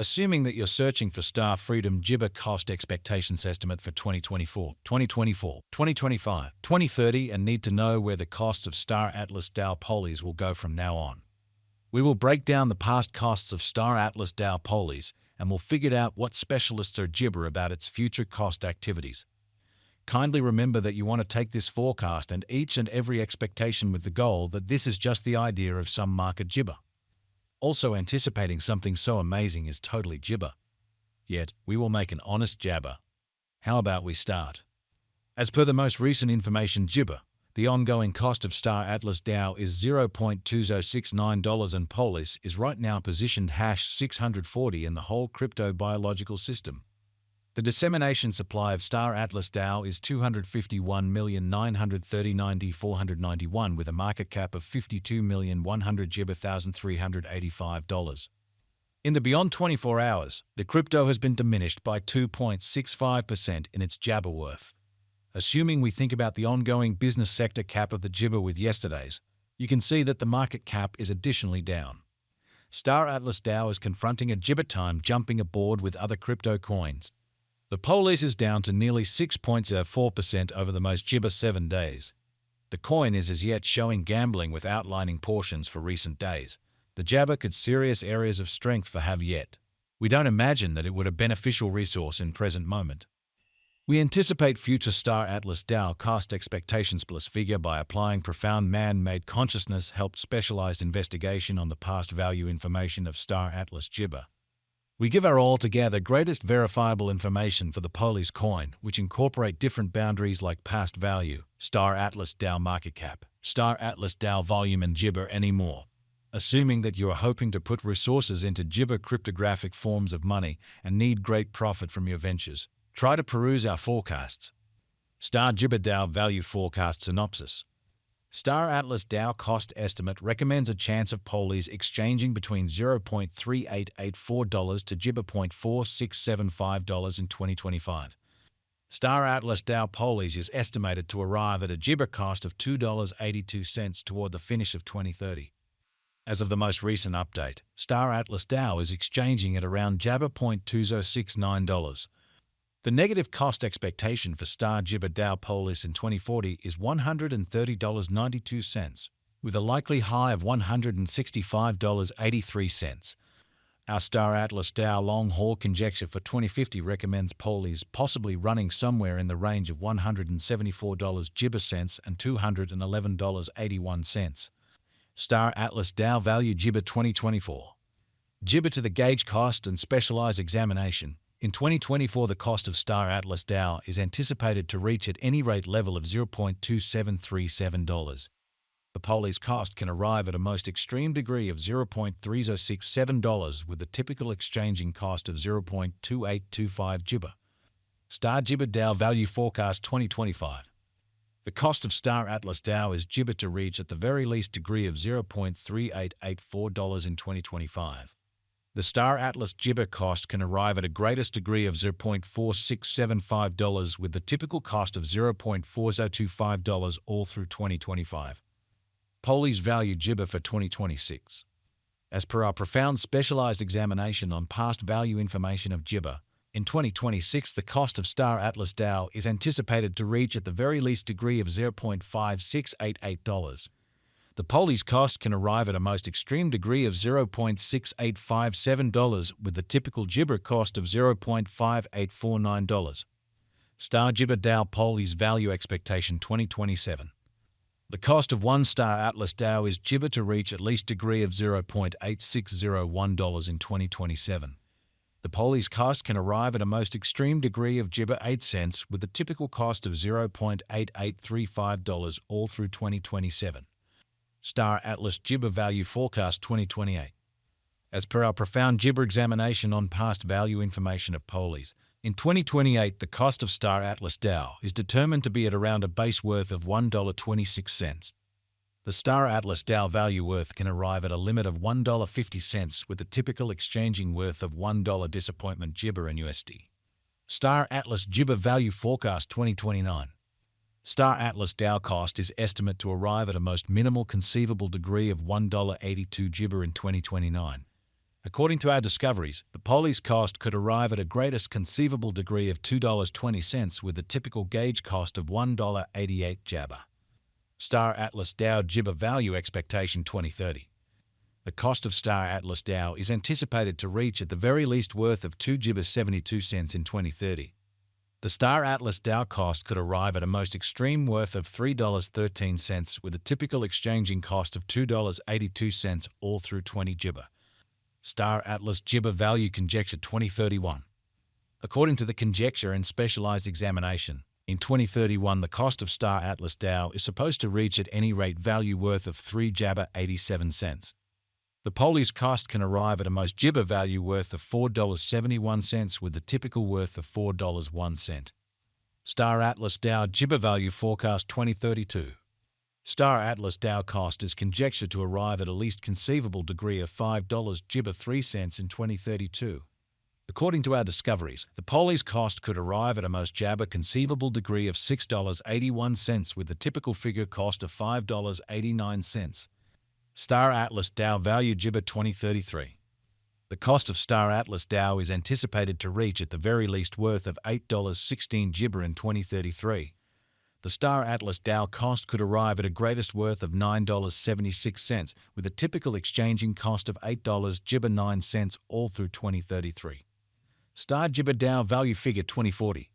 Assuming that you're searching for Star Freedom Gibber cost expectations estimate for 2024, 2024, 2025, 2030 and need to know where the costs of Star Atlas DAO Polies will go from now on. We will break down the past costs of Star Atlas DAO Polies and we'll figure out what specialists are gibber about its future cost activities. Kindly remember that you want to take this forecast and each and every expectation with the goal that this is just the idea of some market gibber. Also, anticipating something so amazing is totally gibber. Yet, we will make an honest jabber. How about we start? As per the most recent information gibber, the ongoing cost of Star Atlas DAO is $0.2069 and Polis is right now positioned #640 in the whole crypto biological system. The dissemination supply of Star Atlas DAO is 251,939,491 with a market cap of $52,100,385. In the beyond 24 hours, the crypto has been diminished by 2.65% in its jabber worth. Assuming we think about the ongoing business sector cap of the gibber with yesterday's, you can see that the market cap is additionally down. Star Atlas DAO is confronting a gibber time jumping aboard with other crypto coins. The Polis is down to nearly 6.04% over the most gibber 7 days. The coin is as yet showing gambling with outlining portions for recent days. The jabber could serious areas of strength for have yet. We don't imagine that it would a beneficial resource in present moment. We anticipate future Star Atlas DAO cost expectations plus figure by applying profound man-made consciousness helped specialized investigation on the past value information of Star Atlas gibber. We give our altogether greatest verifiable information for the Polis coin, which incorporate different boundaries like past value, Star Atlas DAO market cap, Star Atlas DAO volume and gibber anymore. Assuming that you are hoping to put resources into gibber cryptographic forms of money and need great profit from your ventures, try to peruse our forecasts. Star Gibber DAO value forecast synopsis. Star Atlas DAO cost estimate recommends a chance of Polis exchanging between $0.3884 to gibber $0.4675 in 2025. Star Atlas DAO Polis is estimated to arrive at a gibber cost of $2.82 toward the finish of 2030. As of the most recent update, Star Atlas DAO is exchanging at around jabber $0.2069. The negative cost expectation for Star Gibber DAO Polis in 2040 is $130.92, with a likely high of $165.83. Our Star Atlas DAO long-haul conjecture for 2050 recommends Polis possibly running somewhere in the range of $174 gibber cents and $211.81. Star Atlas DAO value gibber 2024. Gibber to the gauge cost and specialized examination. In 2024, the cost of Star Atlas DAO is anticipated to reach at any rate level of $0.2737. The Polis cost can arrive at a most extreme degree of $0.3067 with the typical exchanging cost of $0.2825 gibber. Star Gibber DAO value forecast 2025. The cost of Star Atlas DAO is gibber to reach at the very least degree of $0.3884 in 2025. The Star Atlas gibber cost can arrive at a greatest degree of $0.4675 with the typical cost of $0.4025 all through 2025. Polis value gibber for 2026. As per our profound specialized examination on past value information of gibber, in 2026 the cost of Star Atlas DAO is anticipated to reach at the very least degree of $0.5688. The Polis cost can arrive at a most extreme degree of $0.6857 with the typical gibber cost of $0.5849. Star Gibber DAO Polis value expectation 2027. The cost of one Star Atlas DAO is gibber to reach at least degree of $0.8601 in 2027. The Polis cost can arrive at a most extreme degree of gibber 8 cents with the typical cost of $0.8835 all through 2027. Star Atlas Gibber Value Forecast 2028. As per our profound gibber examination on past value information of Polis, in 2028 the cost of Star Atlas DAO is determined to be at around a base worth of $1.26. The Star Atlas DAO value worth can arrive at a limit of $1.50 with the typical exchanging worth of $1 disappointment gibber in USD. Star Atlas Gibber Value Forecast 2029. Star Atlas DAO cost is estimated to arrive at a most minimal conceivable degree of $1.82 gibber in 2029. According to our discoveries, the Poly's cost could arrive at a greatest conceivable degree of $2.20 with a typical gauge cost of $1.88 Jabber. Star Atlas DAO Jibber Value Expectation 2030. The cost of Star Atlas DAO is anticipated to reach at the very least worth of $2.72 in 2030. The Star Atlas DAO cost could arrive at a most extreme worth of $3.13 with a typical exchanging cost of $2.82 all through 20 Jibber. Star Atlas Jibber Value Conjecture 2031. According to the Conjecture and Specialized Examination, in 2031 the cost of Star Atlas DAO is supposed to reach at any rate value worth of $3.87. The Poly's cost can arrive at a most Jibber value worth of $4.71 with the typical worth of $4.01. Star Atlas DAO Jibber Value Forecast 2032. Star Atlas DAO cost is conjectured to arrive at a least conceivable degree of $5.03 in 2032. According to our discoveries, the Poly's cost could arrive at a most Jabber conceivable degree of $6.81 with the typical figure cost of $5.89. Star Atlas DAO Value Jibber 2033. The cost of Star Atlas DAO is anticipated to reach at the very least worth of $8.16 Jibber in 2033. The Star Atlas DAO cost could arrive at a greatest worth of $9.76 with a typical exchanging cost of $8.09 all through 2033. Star Jibber DAO Value Figure 2040.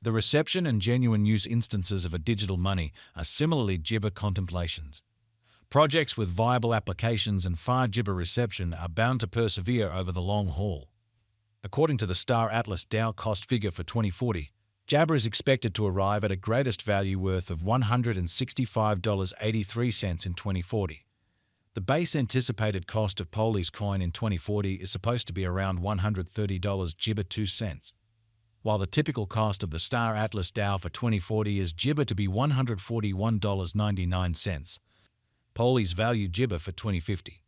The reception and genuine use instances of a digital money are similarly Jibber contemplations. Projects with viable applications and far Jibber reception are bound to persevere over the long haul. According to the Star Atlas DAO cost figure for 2040, Jabber is expected to arrive at a greatest value worth of $165.83 in 2040. The base anticipated cost of Poly's coin in 2040 is supposed to be around $130 Jibber 2 cents, while the typical cost of the Star Atlas DAO for 2040 is Jibber to be $141.99. Poly's value Jibber for 2050.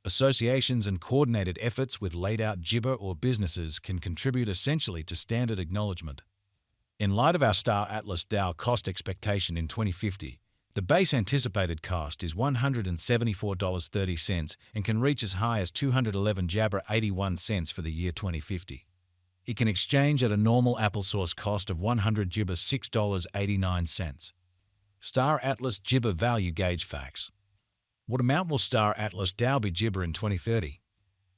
Associations and coordinated efforts with laid-out Jibber or businesses can contribute essentially to standard acknowledgement. In light of our Star Atlas DAO cost expectation in 2050, the base anticipated cost is $174.30 and can reach as high as $211 Jabber 81 cents for the year 2050. It can exchange at a normal applesauce cost of $100 Jibber $6.89. Star Atlas Jibber Value Gauge Facts. What amount will Star Atlas DAO be Jibber in 2030?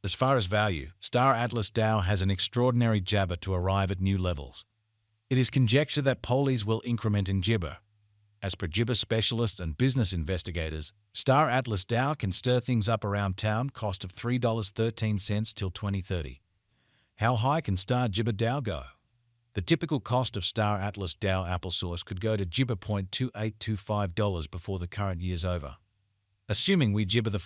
As far as value, Star Atlas DAO has an extraordinary Jabber to arrive at new levels. It is conjectured that Poly's will increment in Jibber. As per Jibber specialists and business investigators, Star Atlas DAO can stir things up around town, cost of $3.13 till 2030. How high can Star Jibber DAO go? The typical cost of Star Atlas DAO applesauce could go to Jibber $0.2825 before the current year's over. Assuming we Jibber the